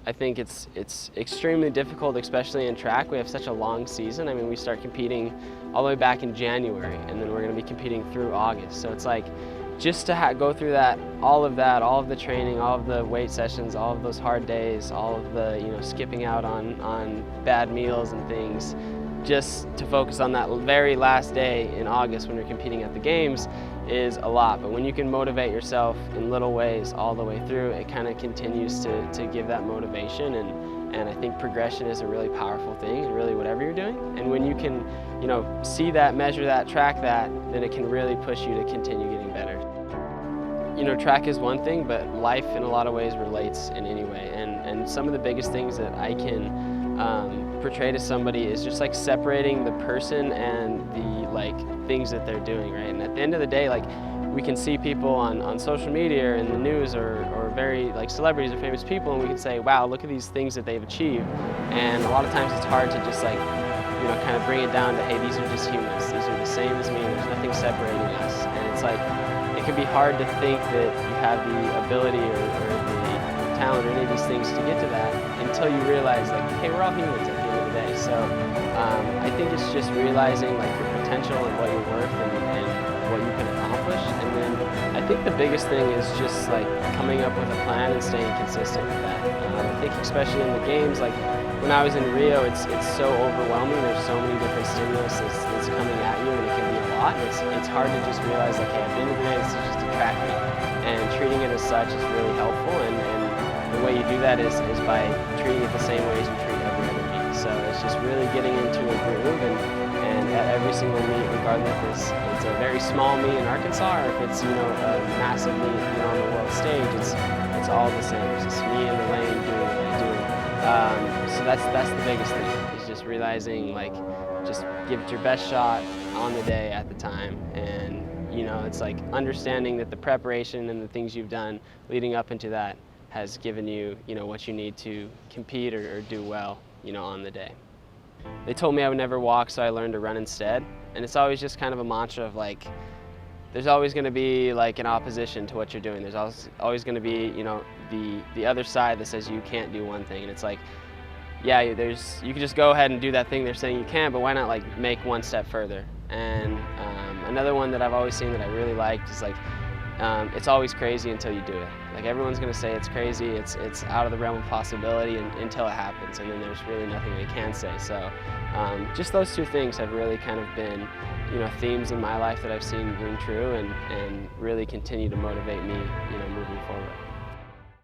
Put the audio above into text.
I think it's extremely difficult, especially in track. We have such a long season. I mean, we start competing all the way back in January, and then we're going to be competing through August. So it's like, just to go through all of the training, all of the weight sessions, all of those hard days, all of the skipping out on bad meals and things, just to focus on that very last day in August when you're competing at the games is a lot. But when you can motivate yourself in little ways all the way through, it kind of continues to give that motivation, and I think progression is a really powerful thing in really whatever you're doing. And when you can see that, measure that, track that, then it can really push you to continue getting better. Track is one thing, but life in a lot of ways relates in any way. And some of the biggest things that I can portray to somebody is just like separating the person and the things that they're doing, right? And at the end of the day, we can see people on social media or in the news or very celebrities or famous people, and we can say, wow, look at these things that they've achieved. And a lot of times it's hard to just kind of bring it down to, hey, these are just humans. These are the same as me. There's nothing separating us. And it's it can be hard to think that you have the ability or the talent or any of these things to get to that until you realize, hey, we're all humans at the end of the day. So I think it's just realizing your potential and what you're worth and what you can accomplish. And then I think the biggest thing is just coming up with a plan and staying consistent with that. I think especially in the games, when I was in Rio, it's so overwhelming. There's so many different stimulus that's coming at you, and it can be a lot. And it's hard to just realize, hey, at the end of the day, this is just a track meet. And treating it as such is really helpful. And the way you do that is by treating it the same way as you treat every other meet. So it's just really getting into a groove, and at every single meet, regardless if it's a very small meet in Arkansas or if it's a massive meet on the world stage, it's all the same. It's just me in the lane doing what I do. So that's the biggest thing, is just realizing just give it your best shot on the day at the time. And it's understanding that the preparation and the things you've done leading up into that has given you what you need to compete or do well on the day. They told me I would never walk, so I learned to run instead. And it's always just kind of a mantra of there's always going to be an opposition to what you're doing. There's always going to be the other side that says you can't do one thing, and it's yeah, you can just go ahead and do that thing they're saying you can't, but why not make one step further? And another one that I've always seen that I really liked is it's always crazy until you do it. Everyone's going to say it's crazy, it's out of the realm of possibility until it happens, and then there's really nothing they can say. So just those two things have really kind of been themes in my life that I've seen ring true and really continue to motivate me